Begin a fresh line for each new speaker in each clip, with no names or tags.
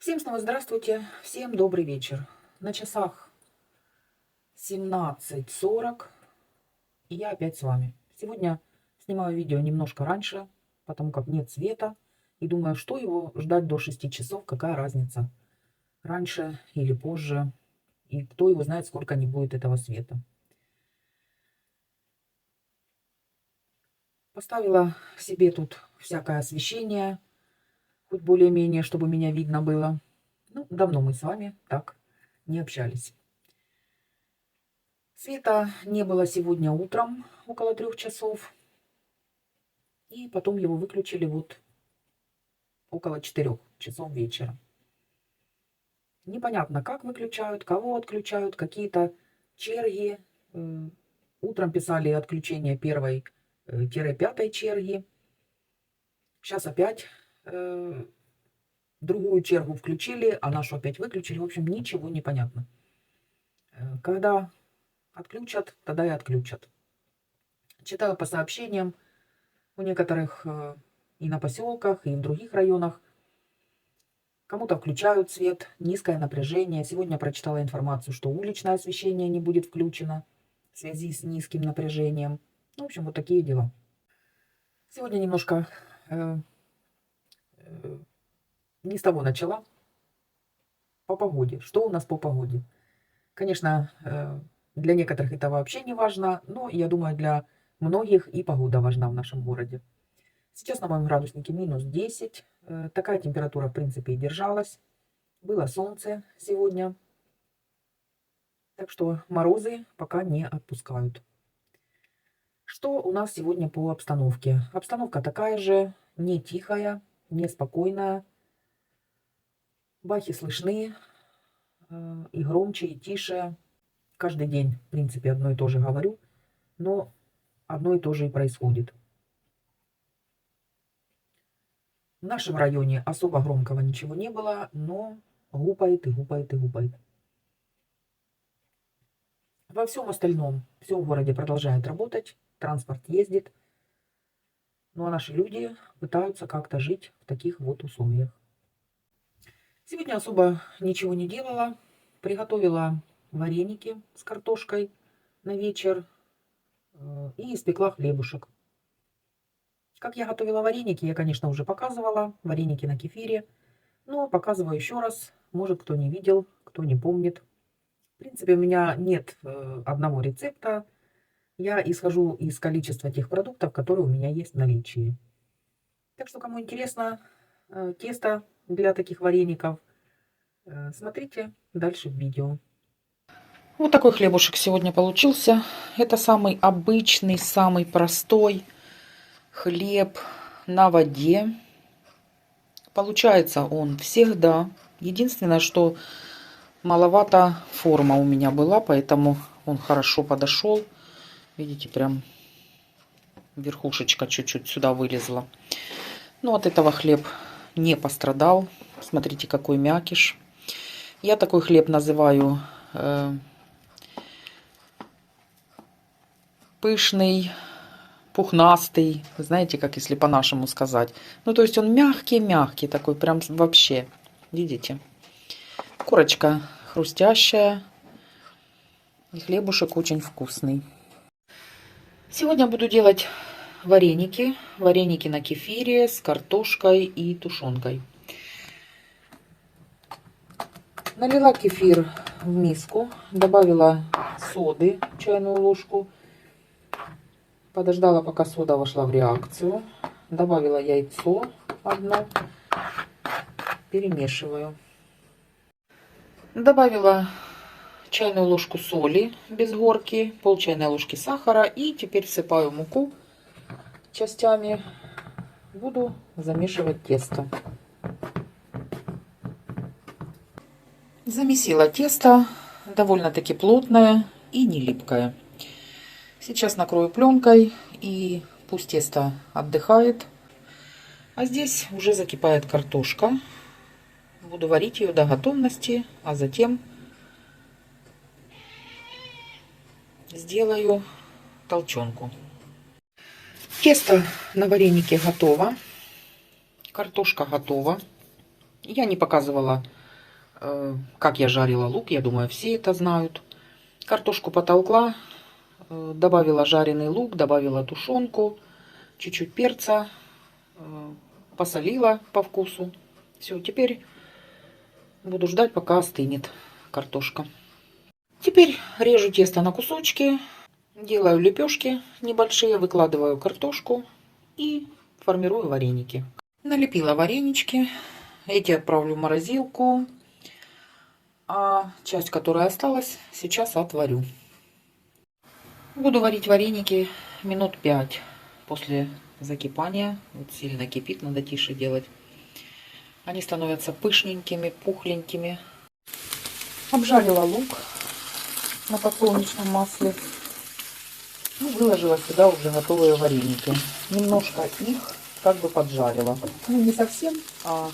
Всем снова здравствуйте, всем добрый вечер. На часах 17:40, и я опять с вами. Сегодня снимаю видео немножко раньше, потому как нет света. И думаю, что его ждать до 6 часов, какая разница, раньше или позже. И кто его знает, сколько не будет этого света. Поставила себе тут всякое освещение, хоть более-менее, чтобы меня видно было. Ну, давно мы с вами так не общались. Света не было сегодня утром, около 3 часов. И потом его выключили вот около 4 часов вечера. Непонятно, как выключают, кого отключают, какие-то черги. Утром писали отключение первой-пятой черги. Сейчас опять другую чергу включили, а нашу опять выключили. В общем, ничего не понятно. Когда отключат, тогда и отключат. Читаю по сообщениям, у некоторых и на поселках, и в других районах кому-то включают свет, низкое напряжение. Сегодня прочитала информацию, что уличное освещение не будет включено в связи с низким напряжением. В общем, вот такие дела. Сегодня немножко не с того начала. По погоде. Что у нас по погоде? Конечно, для некоторых это вообще не важно, но я думаю, для многих и погода важна в нашем городе. Сейчас на моем градуснике минус 10. Такая температура, в принципе, и держалась. Было солнце сегодня. Так что морозы пока не отпускают. Что у нас сегодня по обстановке? Обстановка такая же, не тихая, не спокойная. Бахи слышны и громче, и тише. Каждый день, в принципе, одно и то же говорю, но одно и то же и происходит. В нашем районе особо громкого ничего не было, но гупает и гупает и гупает. Во всем остальном все в городе продолжает работать, транспорт ездит. Ну а наши люди пытаются как-то жить в таких вот условиях. Сегодня особо ничего не делала. Приготовила вареники с картошкой на вечер и испекла хлебушек. Как я готовила вареники, я, конечно, уже показывала. Вареники на кефире. Но показываю еще раз. Может, кто не видел, кто не помнит. В принципе, у меня нет одного рецепта. Я исхожу из количества тех продуктов, которые у меня есть в наличии. Так что, кому интересно тесто для таких вареников, смотрите дальше в видео. Вот такой хлебушек сегодня получился. Это самый обычный, самый простой хлеб на воде. Получается он всегда. Единственное, что маловато форма у меня была, поэтому он хорошо подошел. Видите, прям верхушечка чуть-чуть сюда вылезла. Но от этого хлеб не пострадал. Смотрите, какой мякиш. Я такой хлеб называю пышный, пухнастый. Знаете, как если по-нашему сказать. Ну, то есть он мягкий-мягкий такой, прям вообще. Видите? Корочка хрустящая. И хлебушек очень вкусный. Сегодня буду делать вареники. Вареники на кефире с картошкой и тушенкой. Налила кефир в миску. Добавила соды, чайную ложку. Подождала, пока сода вошла в реакцию. Добавила яйцо одно. Перемешиваю. Добавила чайную ложку соли без горки, пол чайной ложки сахара. И теперь всыпаю муку частями. Буду замешивать тесто. Замесила тесто. Довольно-таки плотное и не липкое. Сейчас накрою пленкой и пусть тесто отдыхает. А здесь уже закипает картошка. Буду варить ее до готовности, а затем сделаю толченку. Тесто на варенике готово. Картошка готова. Я не показывала, как я жарила лук. Я думаю, все это знают. Картошку потолкла, добавила жареный лук, добавила тушенку, чуть-чуть перца, посолила по вкусу. Все, теперь буду ждать, пока остынет картошка. Теперь режу тесто на кусочки, делаю лепешки небольшие, выкладываю картошку и формирую вареники. Налепила варенички, эти отправлю в морозилку, а часть, которая осталась, сейчас отварю. Буду варить вареники минут 5 после закипания. Вот сильно кипит, надо тише делать. Они становятся пышненькими, пухленькими. Обжарила лук на подсолнечном масле. Ну, выложила сюда уже готовые вареники. Немножко их как бы поджарила. Ну, не совсем, а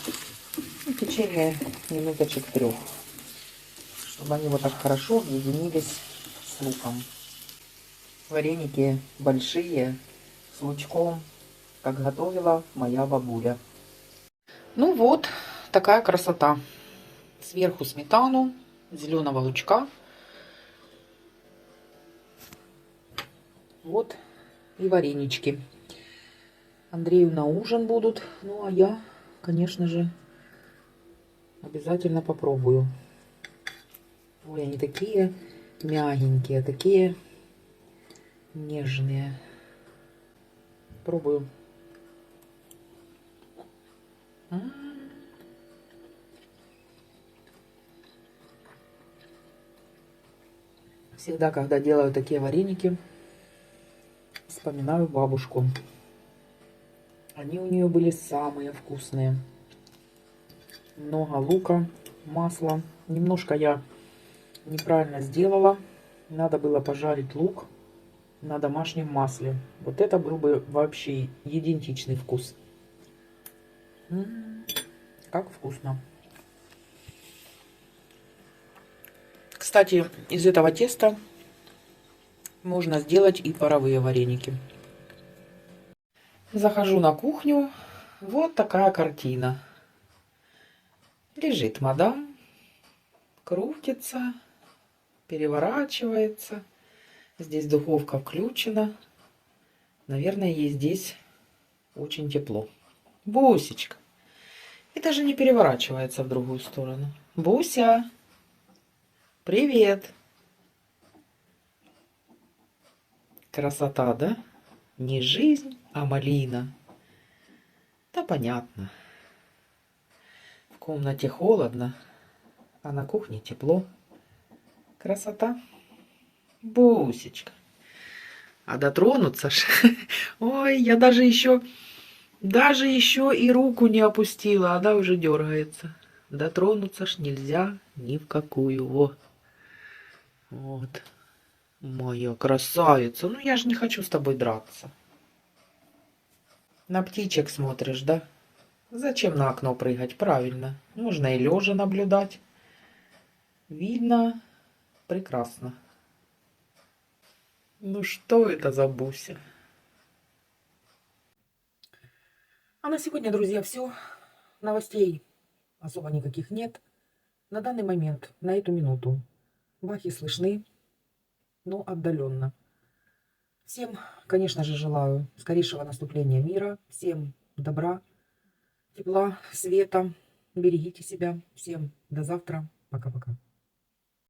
в течение минуточек 3. Чтобы они вот так хорошо объединились с луком. Вареники большие, с лучком, как готовила моя бабуля. Ну вот, такая красота. Сверху сметану, зеленого лучка. Вот и варенички. Андрею на ужин будут. Ну, а я, конечно же, обязательно попробую. Ой, они такие мягенькие, такие нежные. Пробую. Всегда, когда делаю такие вареники, вспоминаю бабушку. Они у нее были самые вкусные. Много лука, масла. Немножко я неправильно сделала. Надо было пожарить лук на домашнем масле. Вот это был бы вообще идентичный вкус. Как вкусно. Кстати, из этого теста можно сделать и паровые вареники. Захожу на кухню. Вот такая картина. Лежит мадам, крутится, переворачивается. Здесь духовка включена. Наверное, ей здесь очень тепло. Бусечка. И даже не переворачивается в другую сторону. Буся, привет. Красота, да? Не жизнь, а малина. Да понятно. В комнате холодно, а на кухне тепло. Красота. Бусечка. А дотронуться ж. Ой, я даже еще и руку не опустила, она уже дергается. Дотронуться ж нельзя ни в какую. Вот. Моя красавица. Ну я же не хочу с тобой драться. На птичек смотришь, да? Зачем на окно прыгать? Правильно. Можно и лежа наблюдать. Видно прекрасно. Ну что это за Буся? А на сегодня, друзья, все. Новостей особо никаких нет. На данный момент, на эту минуту, бахи слышны, но отдаленно. Всем, конечно же, желаю скорейшего наступления мира. Всем добра, тепла, света. Берегите себя. Всем до завтра. Пока-пока.